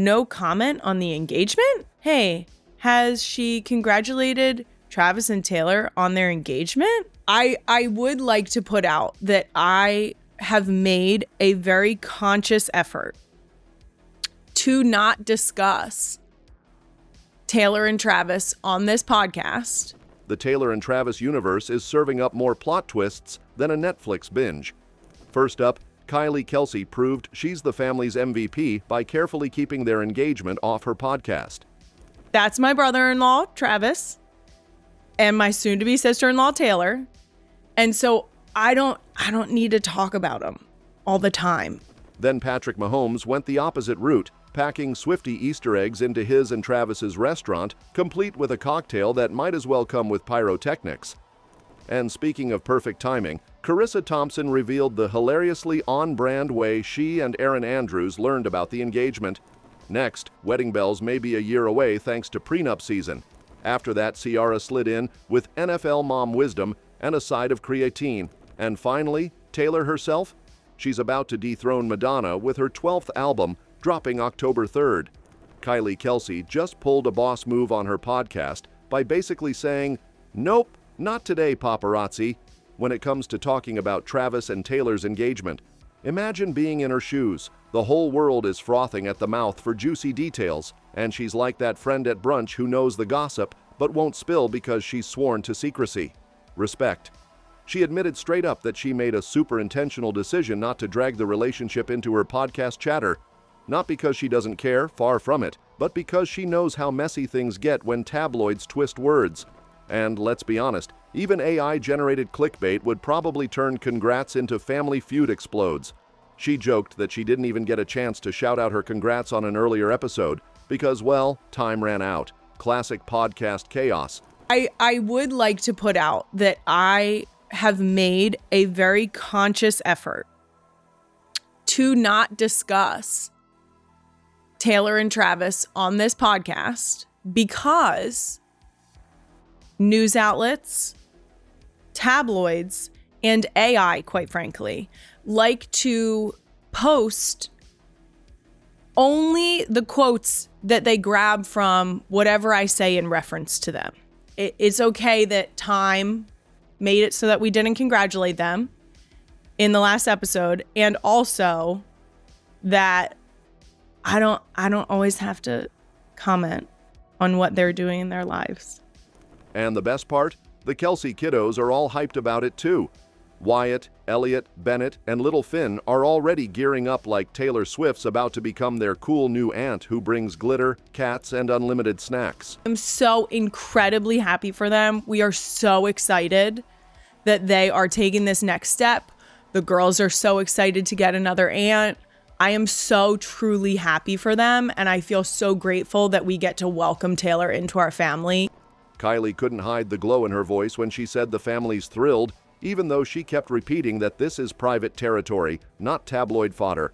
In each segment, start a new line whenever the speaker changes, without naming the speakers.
no comment on the engagement? Hey, has she congratulated Travis and Taylor on their engagement? I would like to put out that I have made a very conscious effort to not discuss Taylor and Travis on this podcast.
The Taylor and Travis universe is serving up more plot twists than a Netflix binge. First up, Kylie Kelce proved she's the family's MVP by carefully keeping their engagement off her podcast.
That's my brother-in-law, Travis, and my soon-to-be sister-in-law, Taylor. And so I don't need to talk about them all the time.
Then Patrick Mahomes went the opposite route, packing Swiftie Easter eggs into his and Travis's restaurant, complete with a cocktail that might as well come with pyrotechnics. And speaking of perfect timing, Charissa Thompson revealed the hilariously on-brand way she and Erin Andrews learned about the engagement. Next, wedding bells may be a year away thanks to prenup season. After that, Ciara slid in with NFL mom wisdom and a side of creatine. And finally, Taylor herself? She's about to dethrone Madonna with her 12th album, dropping October 3rd. Kylie Kelce just pulled a boss move on her podcast by basically saying, "Nope, not today, paparazzi," when it comes to talking about Travis and Taylor's engagement. Imagine being in her shoes. The whole world is frothing at the mouth for juicy details, and she's like that friend at brunch who knows the gossip but won't spill because she's sworn to secrecy. Respect. She admitted straight up that she made a super intentional decision not to drag the relationship into her podcast chatter. Not because she doesn't care, far from it, but because she knows how messy things get when tabloids twist words. And let's be honest, even AI-generated clickbait would probably turn congrats into Family Feud explodes. She joked that she didn't even get a chance to shout out her congrats on an earlier episode because, well, time ran out. Classic podcast chaos.
I would like to put out that I have made a very conscious effort to not discuss Taylor and Travis on this podcast because news outlets, tabloids, and AI, quite frankly, like to post only the quotes that they grab from whatever I say in reference to them. It's okay that Time made it so that we didn't congratulate them in the last episode, and also that I don't always have to comment on what they're doing in their lives.
And the best part? The Kelce kiddos are all hyped about it too. Wyatt, Elliot, Bennett, and little Finn are already gearing up like Taylor Swift's about to become their cool new aunt who brings glitter, cats, and unlimited snacks.
I'm so incredibly happy for them. We are so excited that they are taking this next step. The girls are so excited to get another aunt. I am so truly happy for them, and I feel so grateful that we get to welcome Taylor into our family.
Kylie couldn't hide the glow in her voice when she said the family's thrilled, even though she kept repeating that this is private territory, not tabloid fodder.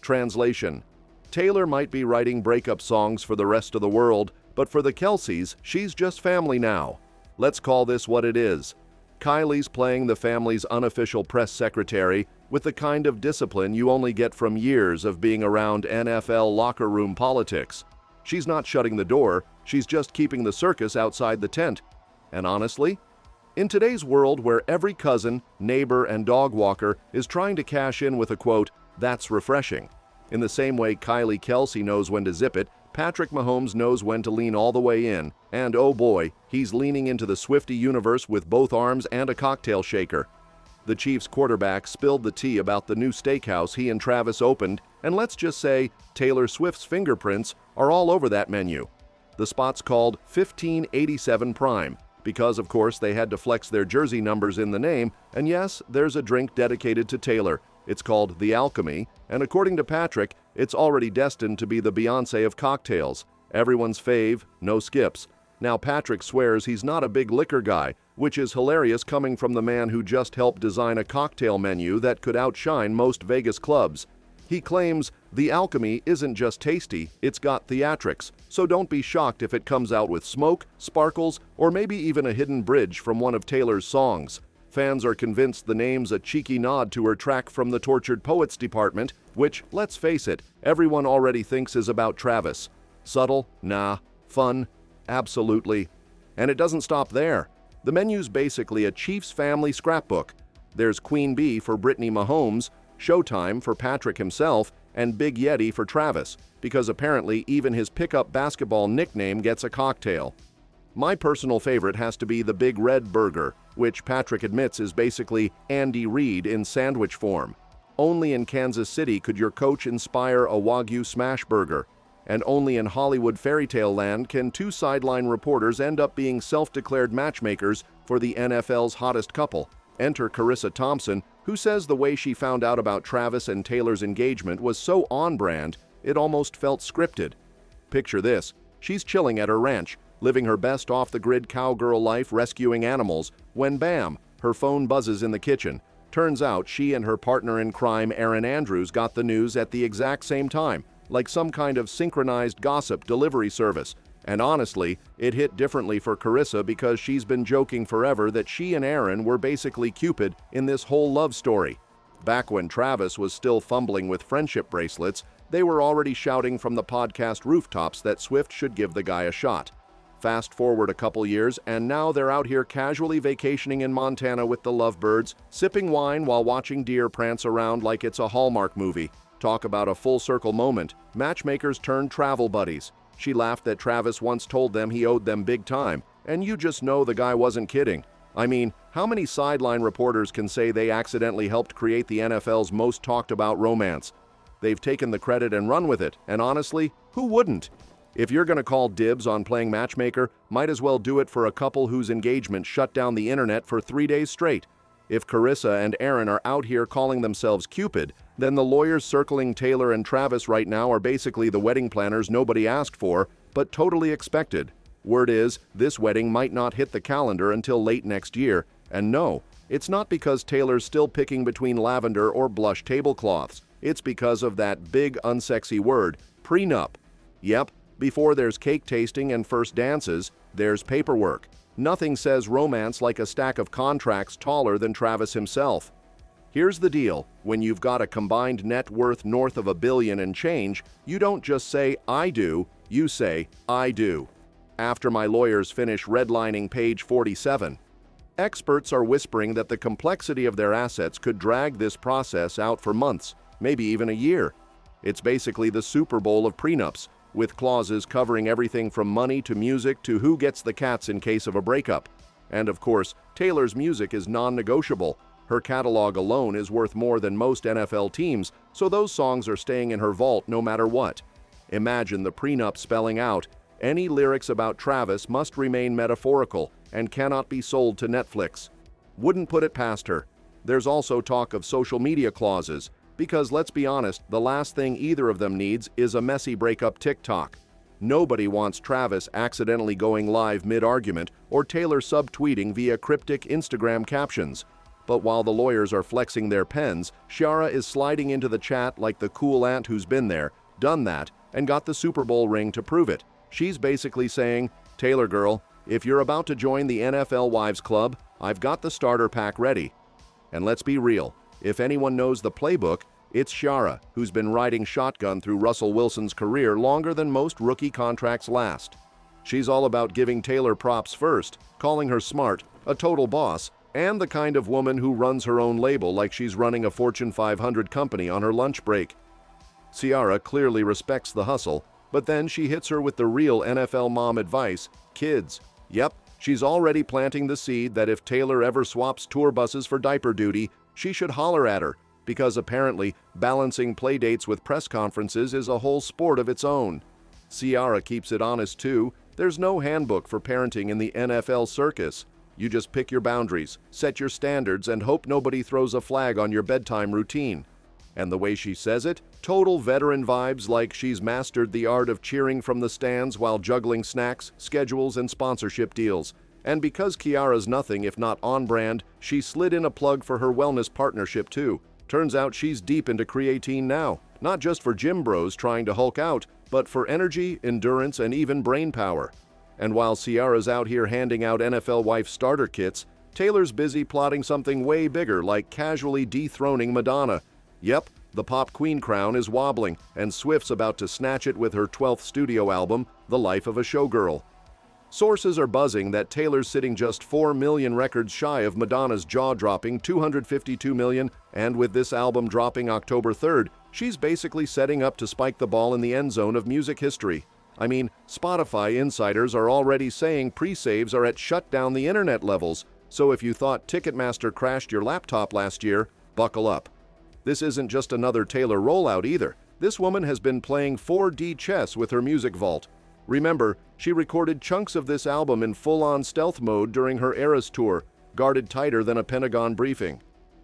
Translation: Taylor might be writing breakup songs for the rest of the world, but for the Kelces, she's just family now. Let's call this what it is. Kylie's playing the family's unofficial press secretary with the kind of discipline you only get from years of being around NFL locker room politics. She's not shutting the door, she's just keeping the circus outside the tent. And honestly, in today's world where every cousin, neighbor, and dog walker is trying to cash in with a quote, "That's refreshing." In the same way Kylie Kelce knows when to zip it, Patrick Mahomes knows when to lean all the way in. And oh boy, he's leaning into the Swiftie universe with both arms and a cocktail shaker. The Chiefs quarterback spilled the tea about the new steakhouse he and Travis opened, and let's just say Taylor Swift's fingerprints are all over that menu. The spot's called 1587 Prime, because of course they had to flex their jersey numbers in the name, and yes, there's a drink dedicated to Taylor. It's called The Alchemy, and according to Patrick, it's already destined to be the Beyoncé of cocktails. Everyone's fave, no skips. Now Patrick swears he's not a big liquor guy, which is hilarious coming from the man who just helped design a cocktail menu that could outshine most Vegas clubs. He claims The Alchemy isn't just tasty, it's got theatrics, so don't be shocked if it comes out with smoke, sparkles, or maybe even a hidden bridge from one of Taylor's songs. Fans are convinced the name's a cheeky nod to her track from the Tortured Poets department, which, let's face it, everyone already thinks is about Travis. Subtle? Nah. Fun? Absolutely. And it doesn't stop there. The menu's basically a Chiefs family scrapbook. There's Queen Bee for Brittany Mahomes, Showtime for Patrick himself, and Big Yeti for Travis, because apparently even his pickup basketball nickname gets a cocktail. My personal favorite has to be the Big Red Burger, which Patrick admits is basically Andy Reid in sandwich form. Only in Kansas City could your coach inspire a Wagyu smash burger. And only in Hollywood fairy tale land can two sideline reporters end up being self-declared matchmakers for the NFL's hottest couple. Enter Charissa Thompson, who says the way she found out about Travis and Taylor's engagement was so on-brand, it almost felt scripted. Picture this. She's chilling at her ranch, living her best off-the-grid cowgirl life rescuing animals, when bam, her phone buzzes in the kitchen. Turns out she and her partner in crime, Erin Andrews, got the news at the exact same time, like some kind of synchronized gossip delivery service. And honestly, it hit differently for Charissa because she's been joking forever that she and Erin were basically Cupid in this whole love story. Back when Travis was still fumbling with friendship bracelets, they were already shouting from the podcast rooftops that Swift should give the guy a shot. Fast forward a couple years, and now they're out here casually vacationing in Montana with the lovebirds, sipping wine while watching deer prance around like it's a Hallmark movie. Talk about a full-circle moment. Matchmakers turned travel buddies. She laughed that Travis once told them he owed them big time, and you just know the guy wasn't kidding. I mean, how many sideline reporters can say they accidentally helped create the NFL's most talked-about romance? They've taken the credit and run with it, and honestly, who wouldn't? If you're gonna call dibs on playing matchmaker, might as well do it for a couple whose engagement shut down the internet for 3 days straight. If Charissa and Erin are out here calling themselves Cupid, then the lawyers circling Taylor and Travis right now are basically the wedding planners nobody asked for, but totally expected. Word is, this wedding might not hit the calendar until late next year, and no, it's not because Taylor's still picking between lavender or blush tablecloths. It's because of that big unsexy word, prenup. Yep, before there's cake tasting and first dances, there's paperwork. Nothing says romance like a stack of contracts taller than Travis himself. Here's the deal. When you've got a combined net worth north of $1 billion and change, you don't just say, I do, you say, I do. After my lawyers finish redlining page 47. Experts are whispering that the complexity of their assets could drag this process out for months, maybe even a year. It's basically the Super Bowl of prenups, with clauses covering everything from money to music to who gets the cats in case of a breakup. And of course, Taylor's music is non-negotiable. Her catalog alone is worth more than most NFL teams, so those songs are staying in her vault no matter what. Imagine the prenup spelling out, any lyrics about Travis must remain metaphorical and cannot be sold to Netflix. Wouldn't put it past her. There's also talk of social media clauses, because let's be honest, the last thing either of them needs is a messy breakup TikTok. Nobody wants Travis accidentally going live mid-argument or Taylor subtweeting via cryptic Instagram captions. But while the lawyers are flexing their pens, Ciara is sliding into the chat like the cool aunt who's been there, done that, and got the Super Bowl ring to prove it. She's basically saying, Taylor girl, if you're about to join the NFL Wives Club, I've got the starter pack ready. And let's be real, if anyone knows the playbook, it's Ciara, who's been riding shotgun through Russell Wilson's career longer than most rookie contracts last. She's all about giving Taylor props first, calling her smart, a total boss, and the kind of woman who runs her own label like she's running a Fortune 500 company on her lunch break. Ciara clearly respects the hustle, but then she hits her with the real NFL mom advice, kids. Yep, she's already planting the seed that if Taylor ever swaps tour buses for diaper duty, she should holler at her, because apparently balancing playdates with press conferences is a whole sport of its own. Ciara keeps it honest too. There's no handbook for parenting in the NFL circus. You just pick your boundaries, set your standards, and hope nobody throws a flag on your bedtime routine. And the way she says it, total veteran vibes like she's mastered the art of cheering from the stands while juggling snacks, schedules, and sponsorship deals. And because Ciara's nothing if not on-brand, she slid in a plug for her wellness partnership too. Turns out she's deep into creatine now, not just for gym bros trying to hulk out, but for energy, endurance, and even brain power. And while Ciara's out here handing out NFL wife starter kits, Taylor's busy plotting something way bigger, like casually dethroning Madonna. Yep, the pop queen crown is wobbling, and Swift's about to snatch it with her 12th studio album, The Life of a Showgirl. Sources are buzzing that Taylor's sitting just 4 million records shy of Madonna's jaw-dropping 252 million, and with this album dropping October 3rd, she's basically setting up to spike the ball in the end zone of music history. I mean, Spotify insiders are already saying pre-saves are at shut down the internet levels, so if you thought Ticketmaster crashed your laptop last year, buckle up. This isn't just another Taylor rollout either. This woman has been playing 4D chess with her music vault. Remember, she recorded chunks of this album in full-on stealth mode during her Eras tour, guarded tighter than a Pentagon briefing.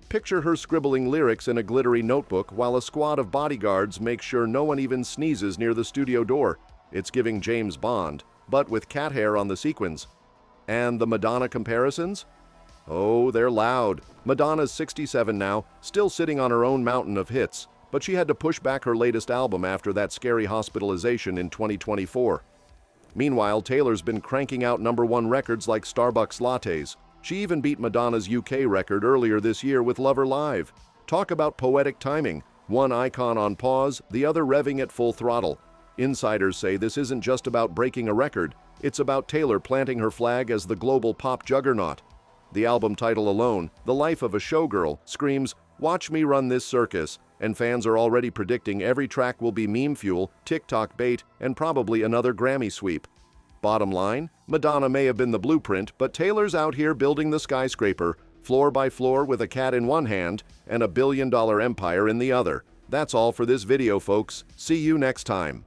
Picture her scribbling lyrics in a glittery notebook while a squad of bodyguards make sure no one even sneezes near the studio door. It's giving James Bond, but with cat hair on the sequins. And the Madonna comparisons? Oh, they're loud. Madonna's 67 now, still sitting on her own mountain of hits, but she had to push back her latest album after that scary hospitalization in 2024. Meanwhile, Taylor's been cranking out #1 records like Starbucks lattes. She even beat Madonna's UK record earlier this year with Lover Live. Talk about poetic timing. One icon on pause, the other revving at full throttle. Insiders say this isn't just about breaking a record, it's about Taylor planting her flag as the global pop juggernaut. The album title alone, The Life of a Showgirl, screams, "Watch me run this circus," and fans are already predicting every track will be meme fuel, TikTok bait, and probably another Grammy sweep. Bottom line, Madonna may have been the blueprint, but Taylor's out here building the skyscraper, floor by floor with a cat in one hand and $1 billion empire in the other. That's all for this video, folks. See you next time.